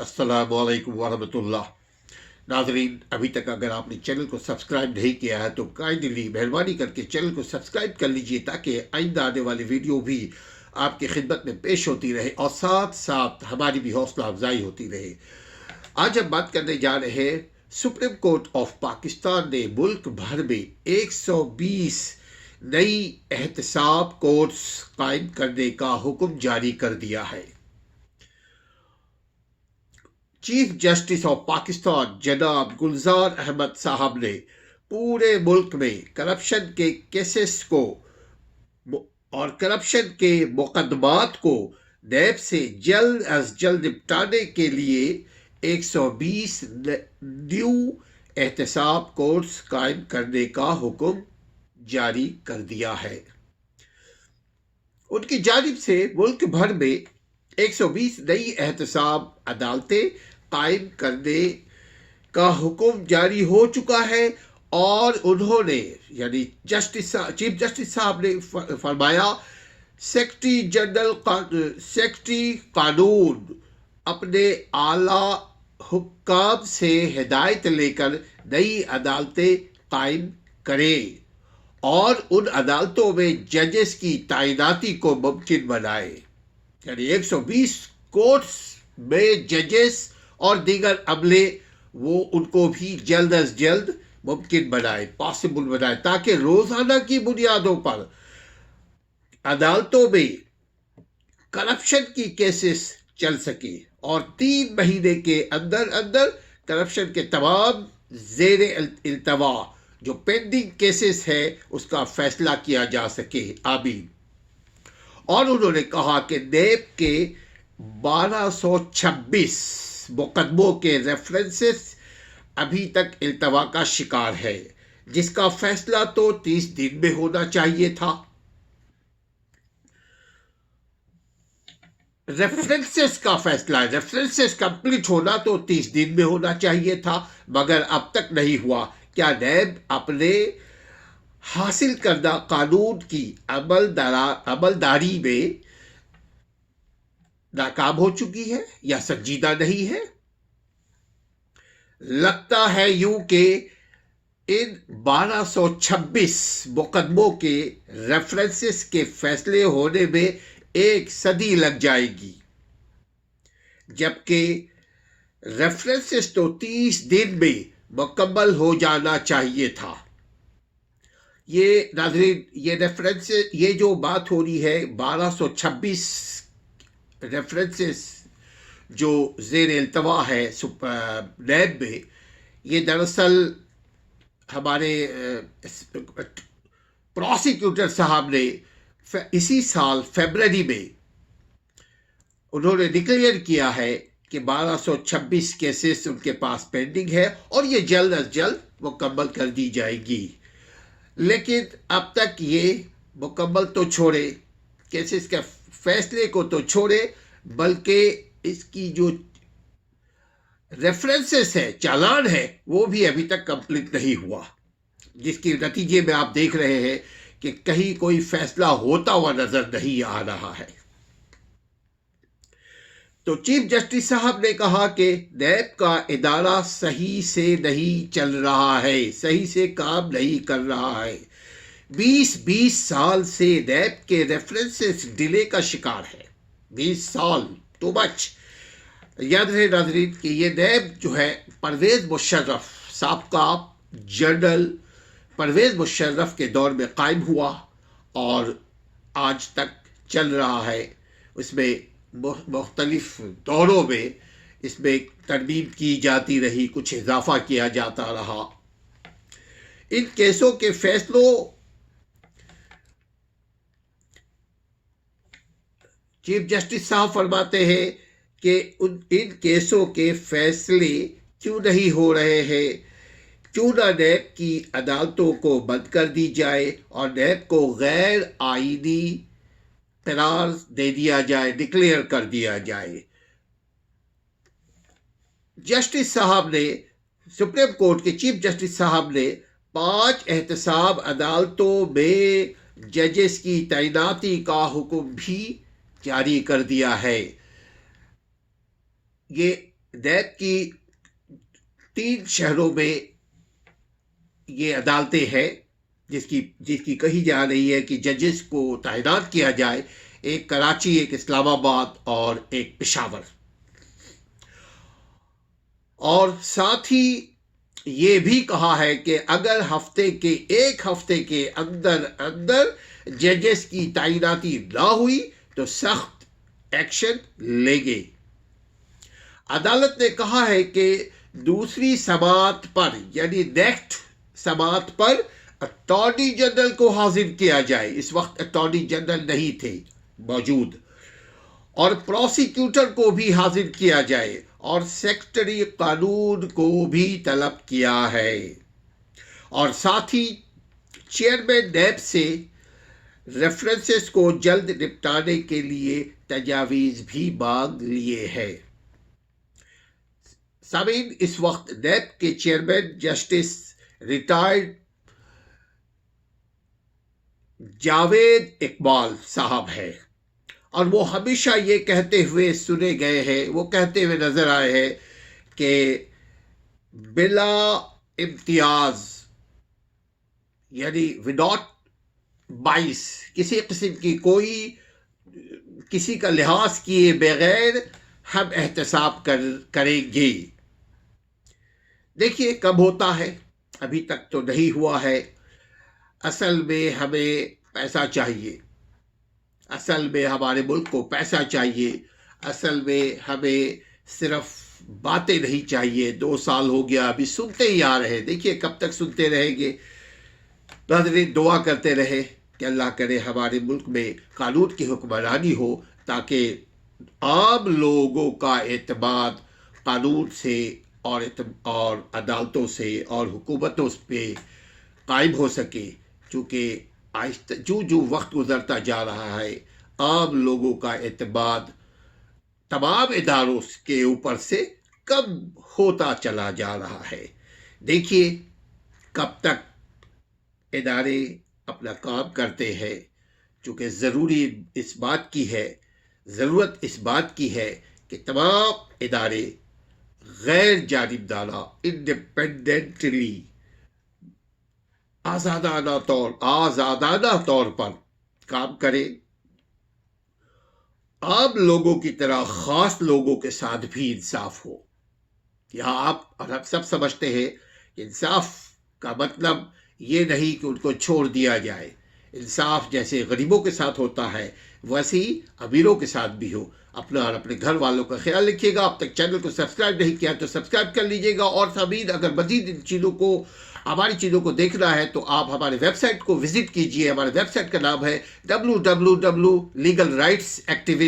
अस्सलामु अलैकुम वरहमतुल्लाह। नाजरीन, अभी तक अगर आपने चैनल को सब्सक्राइब नहीं किया है तो काइंडली मेहरबानी करके चैनल को सब्सक्राइब कर लीजिए ताकि आइंदा आने वाली वीडियो भी आपकी खिदमत में पेश होती रहे और साथ साथ हमारी भी हौसला अफजाई होती रहे। आज हम बात करने जा रहे हैं, सुप्रीम कोर्ट ऑफ पाकिस्तान ने मुल्क भर में 120 नई एहतसाब कोर्ट्स कायम करने का हुक्म जारी कर दिया है। चीफ जस्टिस ऑफ पाकिस्तान जनाब गुलजार अहमद साहब ने पूरे मुल्क में करप्शन के केसेस को और करप्शन के मुकदमात को नैब से जल्द अज जल्द निपटाने के लिए 120 न्यू एहतसाब कोर्ट्स कायम करने का हुक्म जारी कर दिया है। उनकी जानिब से मुल्क भर में 120 नई एहतसाब अदालतें कायम करने का हुक्म जारी हो चुका है और उन्होंने यानी चीफ जस्टिस साहब ने फरमाया, सेक्रेटरी कानून अपने आला हुक्काम से हिदायत लेकर नई अदालतें कायम करें और उन अदालतों में जजेस की तैनाती को मुमकिन बनाए। यानी 120 कोर्ट्स में जजेस और दीगर अमले वो उनको भी जल्द अज जल्द मुमकिन बनाए, पॉसिबल बनाए, ताकि रोजाना की बुनियादों पर अदालतों में करप्शन की केसेस चल सके और 3 महीने के अंदर अंदर करप्शन के तमाम ज़ेरे इल्तवा जो पेंडिंग केसेस है उसका फैसला किया जा सके। आमीन। और उन्होंने कहा कि नैब के 1226 मुकदमों के रेफरेंसेस अभी तक इल्तवा का शिकार है, जिसका फैसला तो 30 दिन में होना चाहिए था। रेफरेंसेस का फैसला, रेफरेंसेस कंप्लीट होना तो 30 दिन में होना चाहिए था, मगर अब तक नहीं हुआ। क्या नैब अपने हासिल करदा कानून की अमलदारी में नाकाम हो चुकी है या संजीदा नहीं है? लगता है यूं कि इन 1226 मुकदमों के रेफरेंसेस के फैसले होने में 1 सदी लग जाएगी, जबकि रेफरेंसेस तो 30 दिन में मुकम्मल हो जाना चाहिए था। ये नाज़रीन, ये रेफरेंसेस, ये जो बात हो रही है 1226 रेफरेंसेस जो ज़ेर इल्तवा है नैब में, ये दरअसल हमारे प्रोसिक्यूटर साहब ने इसी साल फरवरी में उन्होंने डिक्लेयर किया है कि 1226 केसेस उनके पास पेंडिंग है और ये जल्द अज जल्द मुकम्मल कर दी जाएगी। लेकिन अब तक ये मुकम्मल तो छोड़े, केसेस के फैसले को तो छोड़े, बल्कि इसकी जो रेफरेंसेस है, चालान है, वो भी अभी तक कंप्लीट नहीं हुआ, जिसके नतीजे में आप देख रहे हैं कि कहीं कोई फैसला होता हुआ नजर नहीं आ रहा है। तो चीफ जस्टिस साहब ने कहा कि नैब का इदारा सही से नहीं चल रहा है, सही से काम नहीं कर रहा है। 20 साल से नैब के रेफरेंसेस डिले का शिकार है। 20 साल तो मच। याद रहे नाज़रीन कि ये नैब जो है परवेज़ मुशर्रफ, साबका जनरल परवेज़ मुशर्रफ के दौर में कायम हुआ और आज तक चल रहा है। उसमें मुख्तलिफ दौरों में इसमें तरमीम की जाती रही, कुछ इजाफा किया जाता रहा। इन केसों के फैसलों, चीफ जस्टिस साहब फरमाते हैं कि इन केसों के फैसले क्यों नहीं हो रहे हैं, क्यों ना नैब की अदालतों को बंद कर दी जाए और नैब को गैर आईनी करार दे दिया जाए, डिक्लेयर कर दिया जाए। जस्टिस साहब ने, सुप्रीम कोर्ट के चीफ जस्टिस साहब ने 5 एहतसाब अदालतों में जजेस की तैनाती का हुक्म भी जारी कर दिया है। ये نیب کی 3 شہروں میں یہ عدالتیں ہیں جس کی کہی جا رہی ہے کہ ججز کو تعینات کیا جائے، ایک کراچی، ایک اسلام آباد اور ایک پشاور۔ اور ساتھ ہی یہ بھی کہا ہے کہ اگر ایک ہفتے کے اندر ججز کی تعیناتی نہ ہوئی تو سخت ایکشن لیں گے۔ عدالت نے کہا ہے کہ دوسری سماعت پر یعنی نیکسٹ سماعت پر اٹارنی جنرل کو حاضر کیا جائے، اس وقت اٹارنی جنرل نہیں تھے موجود، اور پروسیکیوٹر کو بھی حاضر کیا جائے اور سیکرٹری قانون کو بھی طلب کیا ہے، اور ساتھ ہی چیئرمین نیب سے ریفرنسز کو جلد نپٹانے کے لیے تجاویز بھی مانگ لیے ہیں۔ سامعین، اس وقت نیب کے chairman justice retired Javed Iqbal صاحب ہے، اور وہ ہمیشہ یہ کہتے ہوئے سنے گئے ہیں، وہ کہتے ہوئے نظر آئے ہیں کہ بلا امتیاز یعنی وداؤٹ بائس، کسی قسم کی کسی کا لحاظ کیے بغیر ہم احتساب کریں گے۔ دیکھیے کب ہوتا ہے، ابھی تک تو نہیں ہوا ہے۔ اصل میں ہمیں پیسہ چاہیے، اصل میں ہمارے ملک کو پیسہ چاہیے، اصل میں ہمیں صرف باتیں نہیں چاہیے۔ 2 سال ہو گیا، ابھی سنتے ہی آ رہے، دیکھیے کب تک سنتے رہیں گے۔ ناظرین، دعا کرتے رہے کہ اللہ کرے ہمارے ملک میں قانون کی حکمرانی ہو، تاکہ عام لوگوں کا اعتماد قانون سے اور عدالتوں سے اور حکومتوں پہ قائم ہو سکے، چونکہ جو وقت گزرتا جا رہا ہے عام لوگوں کا اعتماد تمام اداروں کے اوپر سے کم ہوتا چلا جا رہا ہے۔ دیکھیے کب تک ادارے اپنا کام کرتے ہیں، چونکہ ضرورت اس بات کی ہے کہ تمام ادارے غیر جانبدارانہ انڈیپینڈنٹلی آزادانہ طور پر کام کرے، عام لوگوں کی طرح خاص لوگوں کے ساتھ بھی انصاف ہو۔ یہاں آپ اور ہم سب سمجھتے ہیں کہ انصاف کا مطلب یہ نہیں کہ ان کو چھوڑ دیا جائے، انصاف جیسے غریبوں کے ساتھ ہوتا ہے ویسے ہی امیروں کے ساتھ بھی ہو۔ اپنا اور اپنے گھر والوں کا خیال رکھیے گا۔ اب تک چینل کو سبسکرائب نہیں کیا تو سبسکرائب کر لیجیے گا، اور سامعین اگر مزید ہماری چیزوں کو دیکھنا ہے تو آپ ہمارے ویب سائٹ کو وزٹ کیجیے۔ ہمارے ویب سائٹ کا نام ہے www.legalrightsactivist